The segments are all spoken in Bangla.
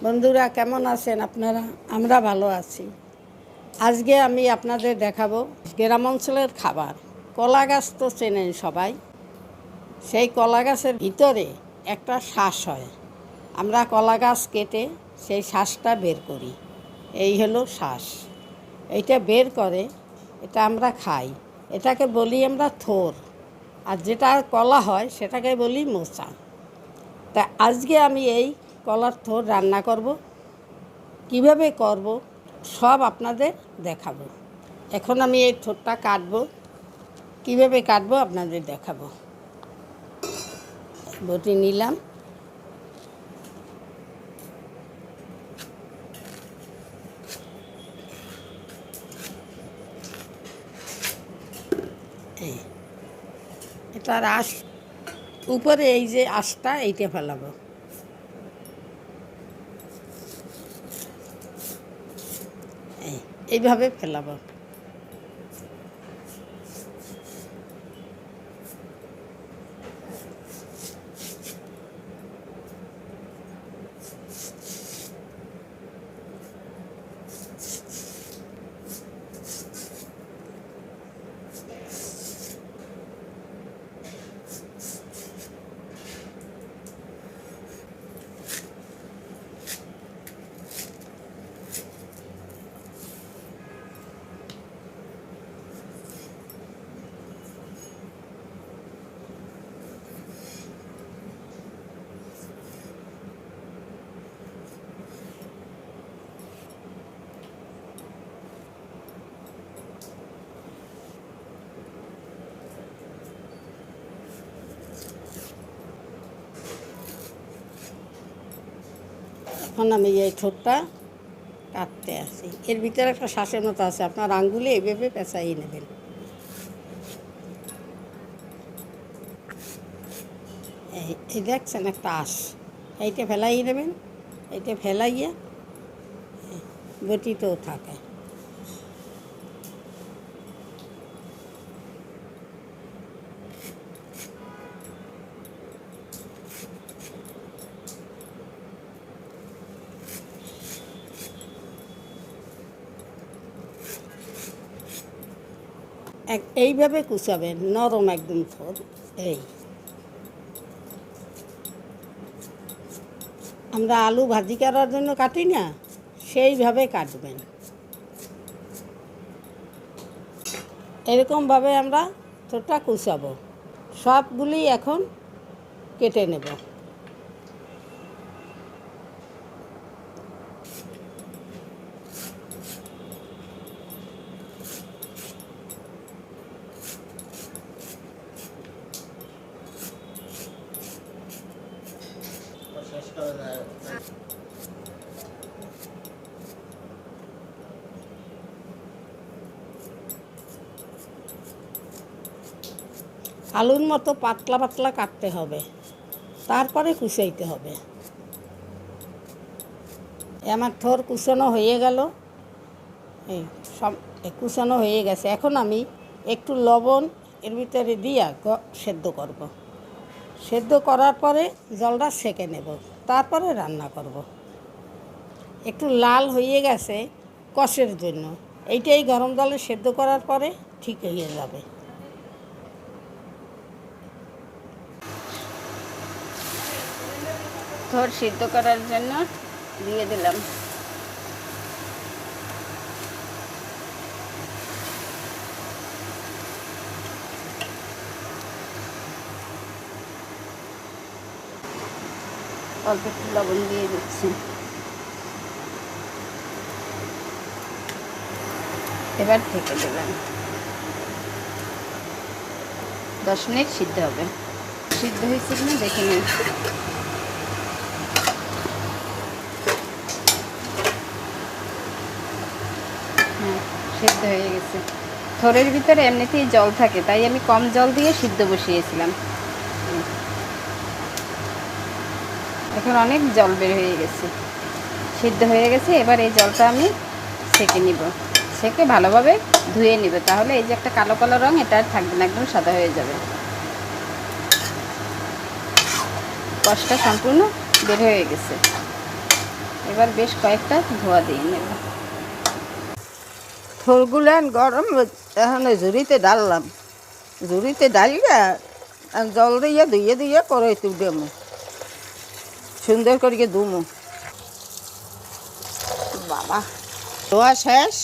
বন্ধুরা কেমন আছেন আপনারা? আমরা ভালো আছি। আজকে আমি আপনাদের দেখাবো গ্রাম অঞ্চলের খাবার। কলা গাছ তো চেনেন সবাই। সেই কলা গাছের ভিতরে একটা শ্বাস হয়। আমরা কলা গাছ কেটে সেই শ্বাসটা বের করি। এই হলো শ্বাস। এইটা বের করে এটা আমরা খাই। এটাকে বলি আমরা থোর। আর যেটা কলা হয় সেটাকে বলি মোচা। তা আজকে আমি এই কলার থোর রান্না করব। কিভাবে করব সব আপনাদের দেখাবো। এখন আমি এই থোরটা কাটবো। কিভাবে কাটবো আপনাদের দেখাবো। বটি নিলাম। এই এটার আঁশ উপরে এই যে আঁশটা এইটা ফেলাবো। এইভাবে ফেলাবো। এখন আমি এই ঠোঁটটা কাটতে আসি। এর ভিতরে একটা শ্বাসের মতো আছে, আপনার আঙ্গুলে এইভাবে পেঁচাই নেবেন। এই দেখছেন একটা আঁশ, এইটা ফেলাই নেবেন। এইটা ফেলাইয়া বটিতেও থাকে। এইভাবে কুচাবেন, নরম একদম থোর। এই আমরা আলু ভাজি করার জন্য কাটি না, সেইভাবে কাটবেন। এরকমভাবে আমরা থোরটা কুচাবো। সবগুলি এখন কেটে নেব। আলুর মতো পাতলা পাতলা কাটতে হবে, তারপরে কুচাইতে হবে। আমার থোর কুচানো হয়ে গেল। এই সব কুচানো হয়ে গেছে। এখন আমি একটু লবণ এর ভিতরে দিয়া সেদ্ধ করব। সেদ্ধ করার পরে জলটা সেঁকে নেব, তারপরে রান্না করব। একটু লাল হয়ে গেছে কষের জন্য। এইটাই গরম জলে সেদ্ধ করার পরে ঠিক হয়ে যাবে। থোর সিদ্ধ করার জন্য দিয়ে দিলাম। অল্প একটু লবণ দিয়ে দিচ্ছি। এবার ঢেকে দেবেন। 10 মিনিট সিদ্ধ হবে। সিদ্ধ হয়েছে কিনা দেখে নিন। হ্যাঁ, সিদ্ধ হয়ে গেছে। থোরের ভিতরে এমনিতেই জল থাকে, তাই আমি কম জল দিয়ে সিদ্ধ বসিয়েছিলাম। এখন অনেক জল বের হয়ে গেছে, সিদ্ধ হয়ে গেছে। এবার এই জলটা আমি ছেঁকে নিব। ছেঁকে ভালোভাবে ধুয়ে নিব, তাহলে এই যে একটা কালো কালো রঙ, এটা আর থাকবে না, একদম সাদা হয়ে যাবে। কষটা সম্পূর্ণ বের হয়ে গেছে। এবার বেশ কয়েকটা ধোয়া দিয়ে নেব। থোরগুলান গরম এখন ঝুড়িতে ডাললাম, ঝুড়িতে ডালিয়া আর জল দিয়ে ধুয়ে ধুয়ে করে তু দেবো, সুন্দর করিয়ে দুমো। বাবা ধোয়া শেষ,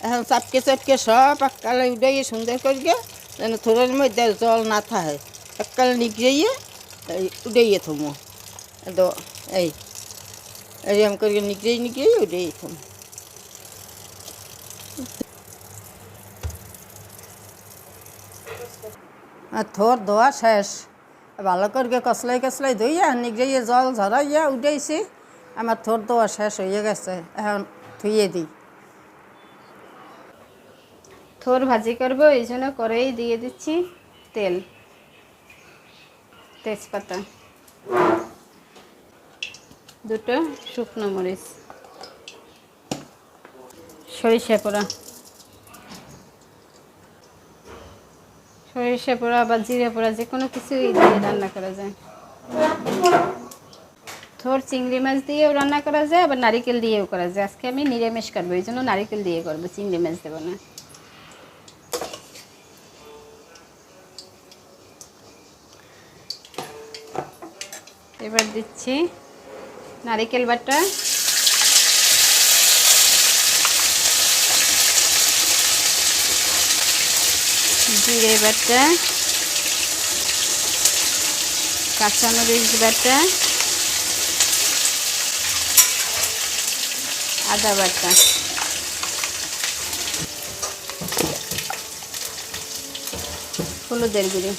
এখন চাপকে চাপকে সব এককালে উঠাইয়ে সুন্দর করিয়ে যেন থোড়ের মধ্যে জল না থাকে, এককালে নিগড়িয়ে উঠাইয়ে থমো। তো এই এরকম করিয়ে নিগড়িয়ে নিগড়িয়ে উঠাইয়ে থমো। আর থোর ধোয়া শেষ, ভালো করে কসলাই কসলাই ধুইয়া নিগড়িয়ে জল ঝরাইয়া উঠাইছি। আমার থোর ধোয়া শেষ হয়ে গেছে, এখন ধুইয়ে দিই। থোর ভাজি করব, এই জন্য করেই দিয়ে দিচ্ছি তেল, তেজপাতা, দুটো শুকনো মরিচ, সরিষা পোড়া, সরিষা পোড়া বা জিরে পোড়া যে কোনো কিছুই দিয়ে রান্না করা যায়। থোর চিংড়ি মাছ দিয়েও রান্না করা যায়, আবার নারিকেল দিয়েও করা যায়। আজকে আমি নিরামিষ করবো, এই জন্য নারিকেল দিয়ে করবো, চিংড়ি মাছ দেবো না। এবার দিচ্ছি নারিকেল বাটা, জিরে বাটা, কাঁচামরিচ বাটা, আদা বাটা, হলুদের গুঁড়ি,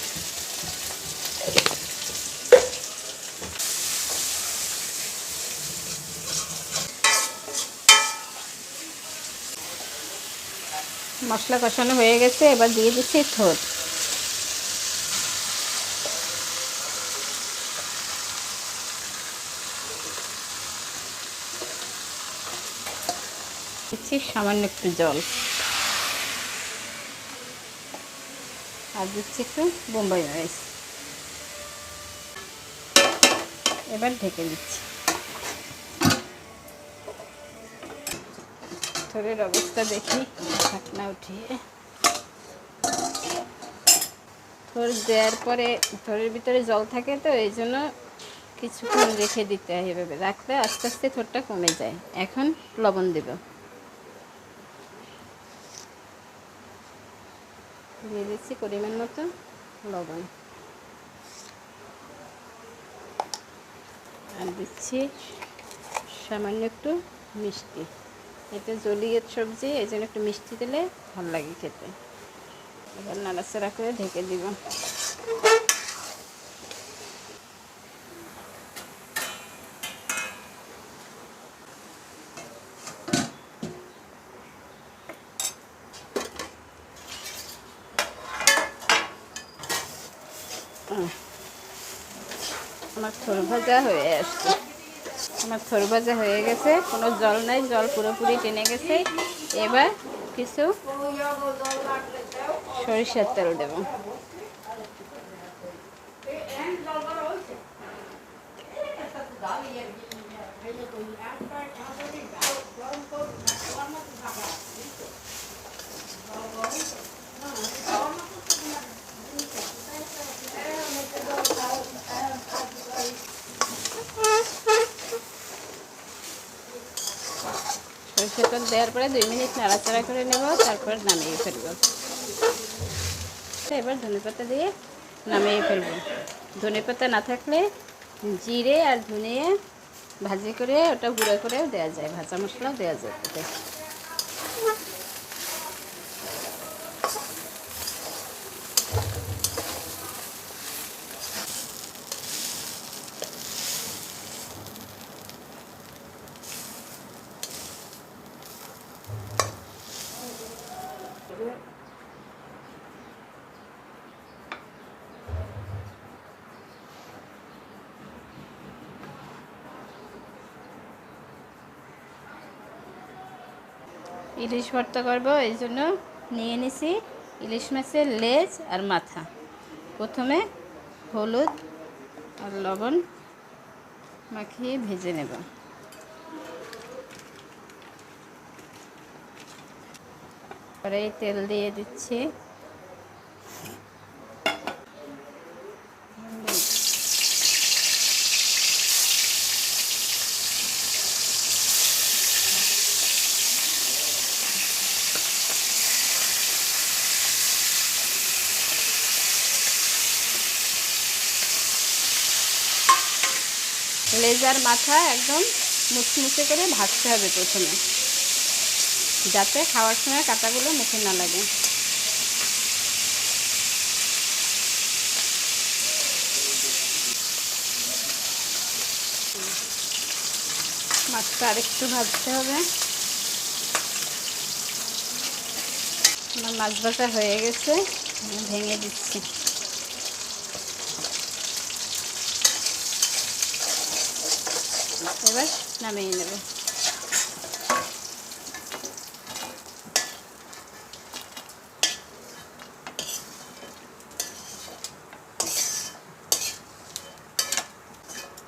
মশলা কষানো হয়ে গেছে। এবার দিয়ে দিচ্ছি থোর, দিচ্ছি সামান্য একটু জল, আর দিচ্ছি একটু বোম্বাই মরিচ। এবার ঢেকে দিচ্ছি। থোরের অবস্থা দেখি, ঢাকনা উঠিয়ে। থোর দেওয়ার পরে থোরের ভিতরে জল থাকে, তো এই জন্য কিছুক্ষণ রেখে দিতে হয়, এভাবে রাখলে আস্তে আস্তে থোরটা কমে যায়। এখন লবণ দেব, দিয়ে দিচ্ছি পরিমাণ মতো লবণ, আর দিচ্ছি সামান্য একটু মিষ্টি। এটা জলীয় সবজি, এই জন্য একটু মিষ্টি দিলে ভালো লাগে খেতে। এবার নাড়াচাড়া করে ঢেকে দিব। আমার থোর ভাজা হয়ে আসছে, আমার থোর ভাজা হয়ে গেছে, কোনো জল নাই, জল পুরোপুরি টেনে গেছে। এবার কিছু সরিষার তেল দেব, সরিষার তেল দেওয়ার পরে 2 মিনিট নাড়াচাড়া করে নেব, তারপর নামিয়ে ফেলব। এবার ধনেপাতা দিয়ে নামিয়ে ফেলব। ধনেপাতা না থাকলে জিরে আর ধনিয়া ভাজি করে ওটা গুঁড়ো করেও দেওয়া যায়, ভাজা মশলাও দেওয়া যায় ওতে। ইলিশ ভর্তা করবো, এই জন্য নিয়ে নিছি ইলিশ মাছের লেজ আর মাথা। প্রথমে হলুদ আর লবণ মাখিয়ে ভেজে নেব। পরে তেল দিয়ে দিচ্ছি। লেজার মাথা একদম মুচমুচে করে ভাজতে হবে প্রথমে, যাতে খাওয়ার সময় কাঁটাগুলো মুখে না লাগে। মাছটা আরেকটু ভাজতে হবে। আমার মাছ ভাজা হয়ে গেছে, আমি ভেঙে দিচ্ছি। এবার নামিয়ে নেব।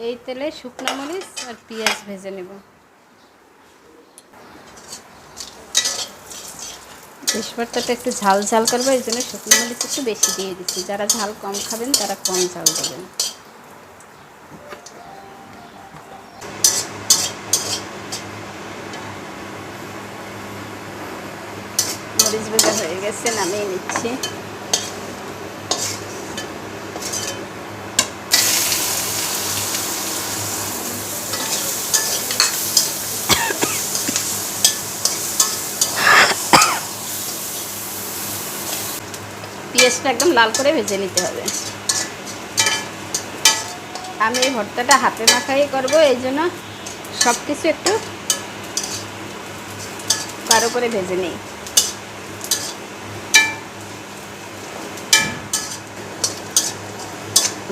এই তেলে শুকনো মরিচ আর পেঁয়াজ ভেজে নেব। ইলিশ ভর্তাটা একটু ঝাল ঝাল করবো, এই জন্য শুকনো মরিচ একটু বেশি দিয়ে দিচ্ছি। যারা ঝাল কম খাবেন তারা কম ঝাল দেবেন। মরিচ ভাজা হয়ে গেছে, নামিয়ে নিচ্ছি। পেঁয়াজটা একদম লাল করে ভেজে নিতে হবে। আমি এই ভর্তাটা হাতে মাখাই করব, এই জন্য সব কিছু একটু গাঢ় করে ভেজে নিই।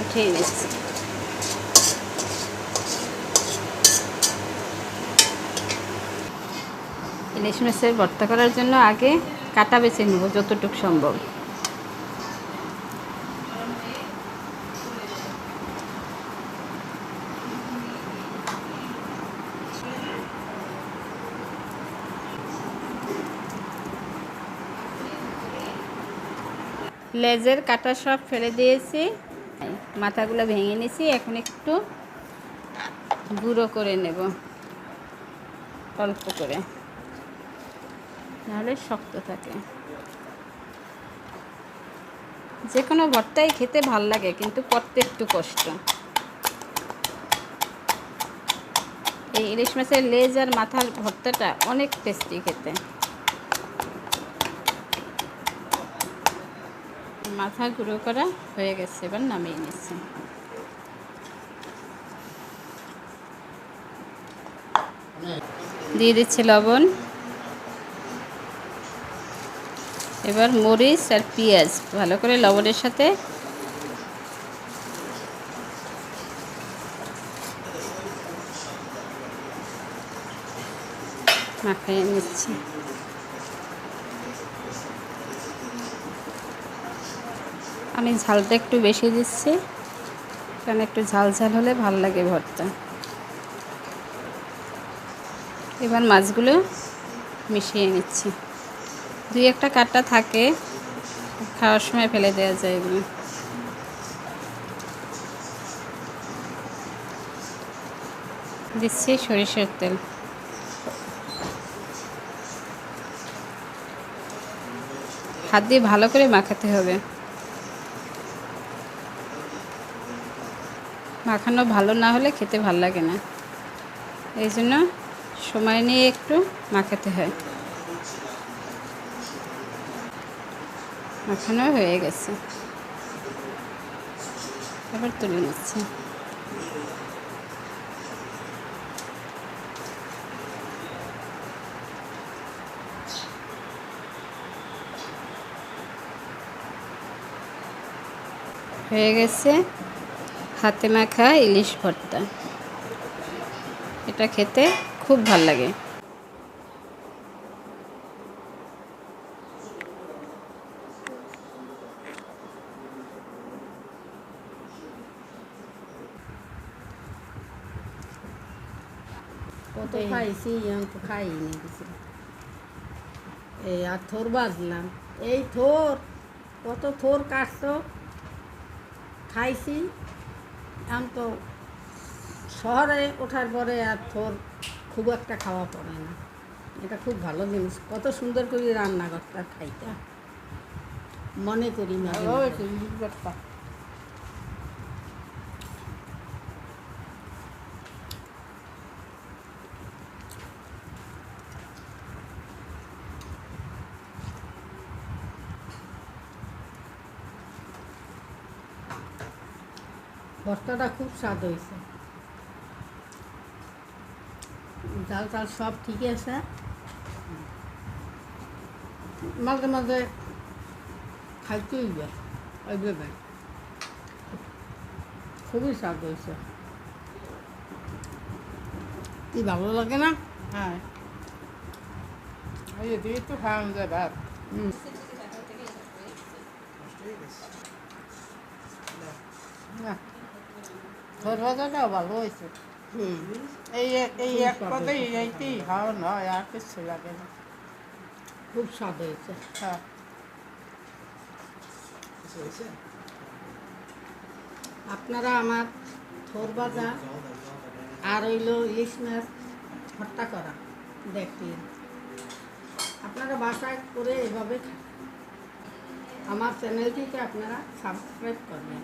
উঠিয়ে নিচ্ছি। ইলিশ মাছের ভর্তা করার জন্য আগে কাটা বেছে নেব যতটুকু সম্ভব। লেজের কাটা সব ফেলে দিয়েছি, মাথাগুলো ভেঙে নিয়েছি। এখন একটু গুঁড়ো করে নেব অল্প করে, নাহলে শক্ত থাকে। যে কোনো ভর্তাই খেতে ভাল লাগে, কিন্তু করতে একটু কষ্ট। এই ইলিশ মাছের লেজ আর মাথার ভর্তাটা অনেক টেস্টি খেতে। মাথা গুঁড়ো করা হয়ে গেছে, এবার নামিয়ে নিচ্ছি। দিয়ে দিচ্ছি লবণ। এবার মরিচ আর পেঁয়াজ ভালো করে লবণের সাথে মাখিয়ে নিচ্ছি। আমি ঝালটা একটু বেশি দিচ্ছি, কারণ একটু ঝাল ঝাল হলে ভালো লাগে ভর্তা। এবার মাছগুলো মিশিয়ে নিচ্ছি। দুই একটা কাঁটা থাকে, খাওয়ার সময় ফেলে দেওয়া যায় এগুলো। দিচ্ছি সরিষার তেল। হাত দিয়ে ভালো করে মাখাতে হবে। মাখানো ভালো না হলে খেতে ভালো লাগে না, এই জন্য সময় নিয়ে একটু মাখাতে হয়। মাখানো হয়ে গেছে, এবার তুলে নিচ্ছি। হয়ে গেছে হাতে মাখা ইলিশ ভর্তা। এটা খেতে খুব ভাল লাগে। কত খাইছি, আমি তো খাইনি কিছু। এই আর থোর বাজলাম, এই থোর কত থোর কাটতো, খাইছি। এখন তো শহরে ওঠার পরে আর থোর খুব একটা খাওয়া পড়ে না। এটা খুব ভালো জিনিস, কত সুন্দর করে রান্না করতে আর খাইতে মনে করি মাঝে ভালো মাঝে। হয়েছে ইলিশ ভর্তা। ভর্তাটা খুব স্বাদ হয়েছে, ডাল টাল সব ঠিক আছে। মাঝে মাঝে খাইতেই যায় ওইভাবে, খুবই স্বাদ হয়েছে। কি ভালো লাগে না? হ্যাঁ, এই দিয়ে একটু খাওয়ানো যায় ভাত। হুম। না, থোর ভাজাটাও ভালো হয়েছে। হুম, এই খুব এক স্বাদ কথাই হয়েছে। এইতেই খাওয়ানো হয়, আর কিছু লাগে না। খুব স্বাদ হয়েছে। হ্যাঁ, আপনারা আমার থোর ভাজা আর হইল ইলিশ মাছ ভর্তা করা দেখলেন। আপনারা বাসায় করে এভাবে খান। আমার চ্যানেলটিকে আপনারা সাবস্ক্রাইব করবেন।